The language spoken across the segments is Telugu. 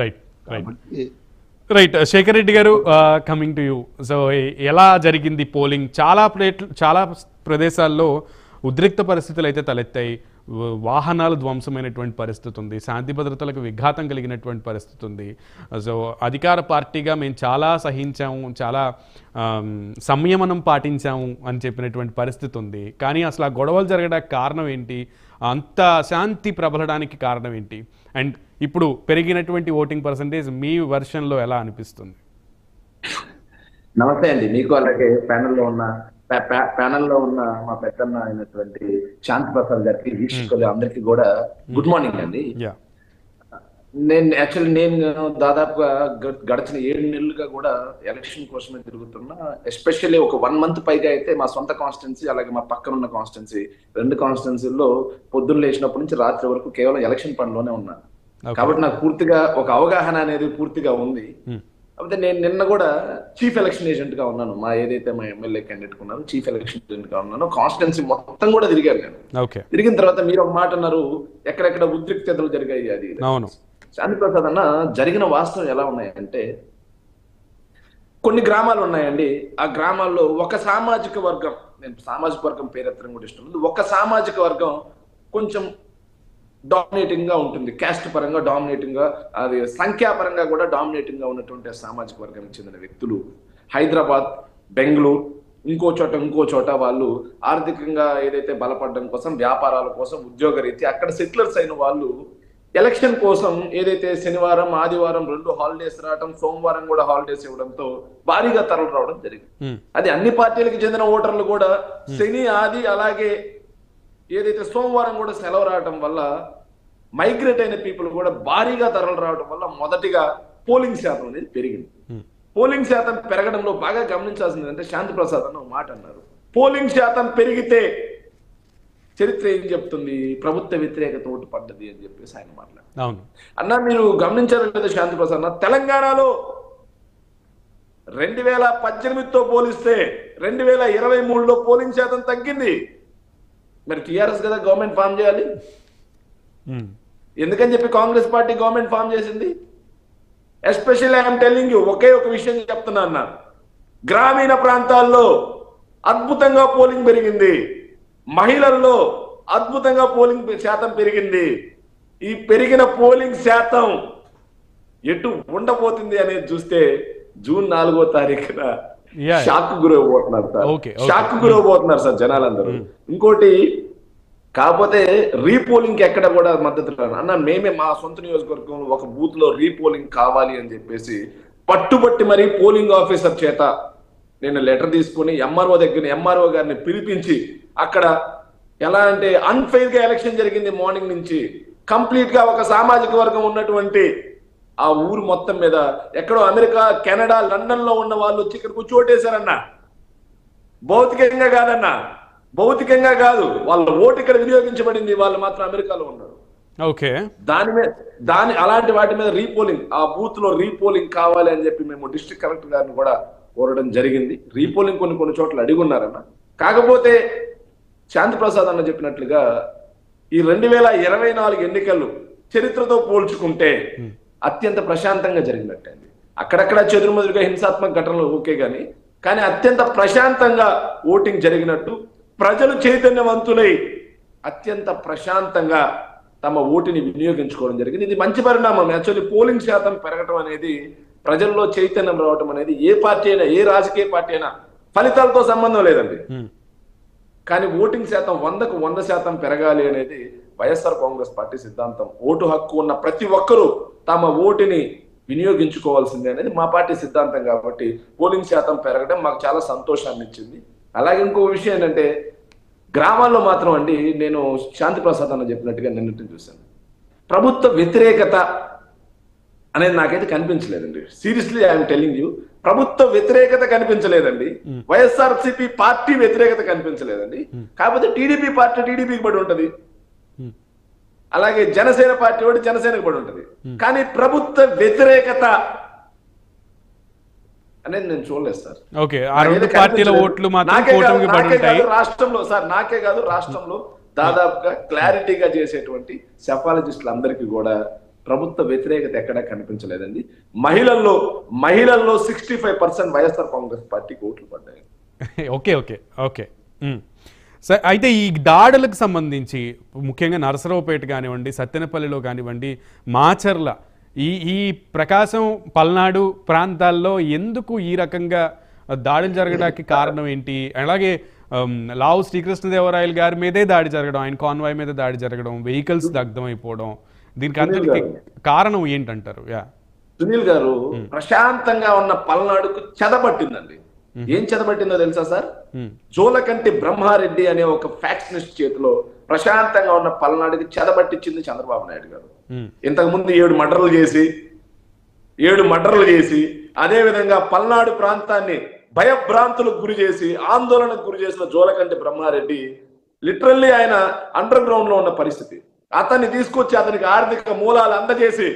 రైట్ రైట్ కాబట్టి రైట్ శేఖర్ రెడ్డి గారు, కమింగ్ టు యూ. సో ఎలా జరిగింది పోలింగ్? చాలా ప్రదేశాల్లో ఉద్రిక్త పరిస్థితులు అయితే తలెత్తాయి. వాహనాలు ధ్వంసమైనటువంటి పరిస్థితి ఉంది, శాంతి భద్రతలకు విఘాతం కలిగినటువంటి పరిస్థితి ఉంది. సో అధికార పార్టీగా మేము చాలా సహించాము, చాలా సంయమనం పాటించాము అని చెప్పినటువంటి పరిస్థితి ఉంది. కానీ అసలు ఆ గొడవలు జరగడానికి కారణం ఏంటి? అంత శాంతి ప్రబలడానికి కారణం ఏంటి? అండ్ ఇప్పుడు పెరిగినటువంటి ఓటింగ్ పర్సంటేజ్ మీ వర్షన్లో ఎలా అనిపిస్తుంది? నమస్తే అండి, మీకు అలాగే ప్యానల్లో ఉన్న మా పెద్దన్న అయినటువంటి శాంతి ప్రసాద్ గారికి, వీక్షకులు అందరికీ కూడా గుడ్ మార్నింగ్ అండి. నేను దాదాపుగా గడిచిన 7 నెలలుగా కూడా ఎలక్షన్ కోసమే తిరుగుతున్నా. ఎస్పెషల్లీ ఒక 1 మంత్ పైగా అయితే మా సొంత కాన్స్టిట్యున్సీ అలాగే మా పక్కన ఉన్న కాన్స్టిట్యున్సీ 2 కాన్స్టిట్యున్సీల్లో పొద్దున్న లేచినప్పటి నుంచి రాత్రి వరకు కేవలం ఎలక్షన్ పనిలోనే ఉన్నాను. కాబట్టి నాకు పూర్తిగా ఒక అవగాహన అనేది పూర్తిగా ఉంది. కాకపోతే నేను నిన్న కూడా చీఫ్ ఎలక్షన్ ఏజెంట్ గా ఉన్నాను. మా ఏదైతే మా ఎమ్మెల్యే క్యాండిడేట్ ఉన్నారో చీఫ్ ఎలక్షన్ ఏజెంట్ గా ఉన్నాను. కాన్స్టిట్యున్సీ మొత్తం కూడా తిరిగాను నేను. తిరిగిన తర్వాత మీరు ఒక మాట అన్నారు, ఎక్కడెక్కడ ఉద్రిక్తతలు జరిగాయి అది. శాంతి ప్రసాద్ అన్న, జరిగిన వాస్తవం ఎలా ఉన్నాయంటే, కొన్ని గ్రామాలు ఉన్నాయండి. ఆ గ్రామాల్లో ఒక సామాజిక వర్గం, నేను సామాజిక వర్గం పేరెత్తడం కూడా ఇష్టం లేదు, ఒక సామాజిక వర్గం కొంచెం డామినేటింగ్ గా ఉంటుంది. క్యాస్ట్ పరంగా డామినేటింగ్ గా, అది సంఖ్యాపరంగా కూడా డామినేటింగ్ గా ఉన్నటువంటి సామాజిక వర్గానికి చెందిన వ్యక్తులు హైదరాబాద్, బెంగళూరు, ఇంకో చోట వాళ్ళు ఆర్థికంగా ఏదైతే బలపడడం కోసం, వ్యాపారాల కోసం, ఉద్యోగ రీతి అక్కడ సెటిలర్స్ అయిన వాళ్ళు ఎలక్షన్ కోసం ఏదైతే శనివారం, ఆదివారం 2 హాలిడేస్ రావడం, సోమవారం కూడా హాలిడేస్ ఇవ్వడంతో భారీగా తరలి రావడం జరిగింది. అది అన్ని పార్టీలకు చెందిన ఓటర్లు కూడా శని, ఆది అలాగే ఏదైతే సోమవారం కూడా సెలవు రావడం వల్ల మైగ్రేట్ అయిన పీపుల్ కూడా భారీగా తరలి రావడం వల్ల మొదటిగా పోలింగ్ శాతం అనేది పెరిగింది. పోలింగ్ శాతం పెరగడంలో బాగా గమనించాల్సింది అంటే, శాంతి ప్రసాద్ అన్న మాట అన్నారు, పోలింగ్ శాతం పెరిగితే చరిత్ర ఏం చెప్తుంది, ప్రభుత్వ వ్యతిరేకత ఓటు పడ్డది అని చెప్పేసి ఆయన మాట్లాడారు. అన్న మీరు గమనించారు లేదా శాంతి ప్రసాద్ అన్న, తెలంగాణలో 2018తో పోలిస్తే 2023లో పోలింగ్ శాతం తగ్గింది. మరి టీఆర్ఎస్ కదా గవర్నమెంట్ ఫామ్ చేయాలి, ఎందుకని చెప్పి కాంగ్రెస్ పార్టీ గవర్నమెంట్ ఫామ్ చేసింది. ఎస్పెషల్లీ ఐఎమ్ టెల్లింగ్ యూ, ఒకే ఒక విషయం చెప్తున్నా అన్న, గ్రామీణ ప్రాంతాల్లో అద్భుతంగా పోలింగ్ పెరిగింది, మహిళల్లో అద్భుతంగా పోలింగ్ శాతం పెరిగింది. ఈ పెరిగిన పోలింగ్ శాతం ఎటు ఉండబోతుంది అనేది చూస్తే జూన్ 4వ తారీఖున షాక్ గురవబోతున్నారు సార్, షాక్ గురవబోతున్నారు సార్ జనాలందరూ. ఇంకోటి కాకపోతే రీపోలింగ్ కి ఎక్కడ కూడా మద్దతు అన్న, మేమే మా సొంత నియోజకవర్గంలో ఒక బూత్ లో రీపోలింగ్ కావాలి అని చెప్పేసి పట్టుబట్టి మరి పోలింగ్ ఆఫీసర్ చేత నేను లెటర్ తీసుకుని ఎంఆర్ఓ గారిని పిలిపించి, అక్కడ ఎలా అంటే అన్ఫెయిర్ గా ఎలక్షన్ జరిగింది. మార్నింగ్ నుంచి కంప్లీట్ గా ఒక సామాజిక వర్గం ఉన్నటువంటి ఆ ఊరు మొత్తం మీద ఎక్కడో అమెరికా, కెనడా, లండన్ లో ఉన్న వాళ్ళు వచ్చి ఇక్కడ కూర్చోటేశారన్న. భౌతికంగా కాదన్న, భౌతికంగా కాదు, వాళ్ళ ఓటు ఇక్కడ వినియోగించబడింది, వాళ్ళు మాత్రం అమెరికాలో ఉన్నారు. అలాంటి వాటి మీద రీపోలింగ్, ఆ బూత్ లో రీపోలింగ్ కావాలి అని చెప్పి మేము డిస్ట్రిక్ట్ కలెక్టర్ గారిని కూడా కోరడం జరిగింది. రీపోలింగ్ కొన్ని చోట్ల అడిగున్నారన్న. కాకపోతే శాంతి ప్రసాద్ అన్న చెప్పినట్లుగా ఈ 2024 ఎన్నికలు చరిత్రతో పోల్చుకుంటే అత్యంత ప్రశాంతంగా జరిగినట్టండి. అక్కడక్కడ చెదురుమదురుగా హింసాత్మక ఘటనలు ఓకే కానీ అత్యంత ప్రశాంతంగా ఓటింగ్ జరిగినట్టు, ప్రజలు చైతన్యవంతులై అత్యంత ప్రశాంతంగా తమ ఓటుని వినియోగించుకోవడం జరిగింది. ఇది మంచి పరిణామం. యాక్చువల్లీ పోలింగ్ శాతం పెరగటం అనేది, ప్రజల్లో చైతన్యం రావటం అనేది ఏ పార్టీ అయినా, ఏ రాజకీయ పార్టీ అయినా ఫలితాలతో సంబంధం లేదండి. కానీ ఓటింగ్ శాతం 100కు 100% పెరగాలి అనేది వైఎస్ఆర్ కాంగ్రెస్ పార్టీ సిద్ధాంతం. ఓటు హక్కు ఉన్న ప్రతి ఒక్కరూ తమ ఓటుని వినియోగించుకోవాల్సిందే అనేది మా పార్టీ సిద్ధాంతం. కాబట్టి పోలింగ్ శాతం పెరగడం మాకు చాలా సంతోషాన్ని ఇచ్చింది. అలాగే ఇంకో విషయం ఏంటంటే, గ్రామాల్లో మాత్రం అండి, నేను శాంతి ప్రసాద్ అన్న చెప్పినట్టుగా నిన్నటి చూశాను, ప్రభుత్వ వ్యతిరేకత అనేది నాకైతే కనిపించలేదండి. సీరియస్లీ ఐఎమ్ టెల్లింగ్ యూ, ప్రభుత్వ వ్యతిరేకత కనిపించలేదండి. వైఎస్ఆర్సీపీ పార్టీ వ్యతిరేకత కనిపించలేదండి. కాకపోతే టీడీపీ పార్టీ టీడీపీకి పడి ఉంటది, అలాగే జనసేన పార్టీ ఒకటి జనసేనకు పడి ఉంటది. కానీ ప్రభుత్వ వ్యతిరేకత అనేది నేను చూడలేదు సార్. నాకే కాదు రాష్ట్రంలో దాదాపుగా క్లారిటీగా చేసేటువంటి సెఫాలజిస్టులు అందరికీ కూడా ప్రభుత్వ వ్యతిరేకత ఎక్కడా కనిపించలేదండి. మహిళల్లో 65% వైఎస్ఆర్ కాంగ్రెస్ పార్టీకి ఓట్లు పడ్డాయి. ఓకే ఓకే ఓకే సార్, అయితే ఈ దాడులకు సంబంధించి ముఖ్యంగా నరసరావుపేట కానివ్వండి, సత్తెనపల్లిలో కానివ్వండి, మాచర్ల, ఈ ప్రకాశం పల్నాడు ప్రాంతాల్లో ఎందుకు ఈ రకంగా దాడులు జరగడానికి కారణం ఏంటి? అలాగే లావు శ్రీకృష్ణదేవరాయలు గారి మీదే దాడి జరగడం, ఆయన కాన్వాయ్ మీద దాడి జరగడం, వెహికల్స్ దగ్ధం అయిపోవడం, దీనికి అంతటికి కారణం ఏంటంటారు? సునీల్ గారు, ప్రశాంతంగా ఉన్న పల్నాడుకు చెదబట్టిందండి. ఏం చెదబట్టిందో తెలుసా సార్? జోలకంటి బ్రహ్మారెడ్డి అనే ఒక ఫ్యాక్షనిస్ట్ చేతిలో ప్రశాంతంగా ఉన్న పల్నాడుకి చెదబట్టించింది చంద్రబాబు నాయుడు గారు. ఇంతకు ముందు 7 మర్డర్లు చేసి అదే విధంగా పల్నాడు ప్రాంతాన్ని భయభ్రాంతులకు గురి చేసి, ఆందోళనకు గురి చేసిన జోలకంటి బ్రహ్మారెడ్డి లిటరల్లీ ఆయన అండర్ గ్రౌండ్ లో ఉన్న పరిస్థితి. అతన్ని తీసుకొచ్చి అతనికి ఆర్థిక మూలాలు అందజేసి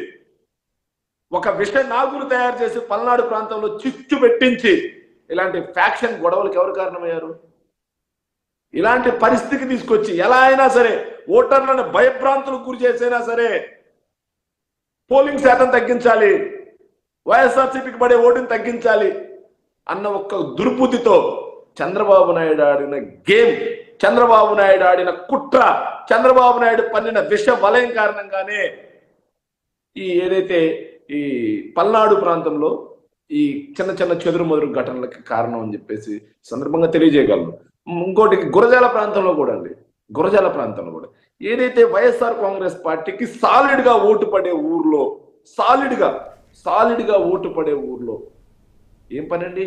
ఒక విష నాగులు తయారు చేసి పల్నాడు ప్రాంతంలో చిచ్చు పెట్టించి ఇలాంటి ఫ్యాక్షన్ గొడవలకు ఎవరు కారణమయ్యారు? ఇలాంటి పరిస్థితికి తీసుకొచ్చి ఎలా అయినా సరే ఓటర్లను భయభ్రాంతులకు గురి చేసైనా సరే పోలింగ్ శాతం తగ్గించాలి, వైఎస్ఆర్సీపీకి పడే ఓటుని తగ్గించాలి అన్న ఒక్క దుర్బుద్ధితో చంద్రబాబు నాయుడు ఆడిన గేమ్, చంద్రబాబు నాయుడు ఆడిన కుట్ర, చంద్రబాబు నాయుడు పన్నిన విష వలయం కారణంగానే ఏదైతే ఈ పల్నాడు ప్రాంతంలో ఈ చిన్న చిన్న చెదురుమదురు ఘటనలకి కారణం అని చెప్పేసి సందర్భంగా తెలియజేయగలను. ఇంకోటి గురజాల ప్రాంతంలో కూడా అండి, గురజాల ప్రాంతంలో కూడా ఏదైతే వైఎస్ఆర్ కాంగ్రెస్ పార్టీకి సాలిడ్ గా ఓటు పడే ఊర్లో ఏం పనండి?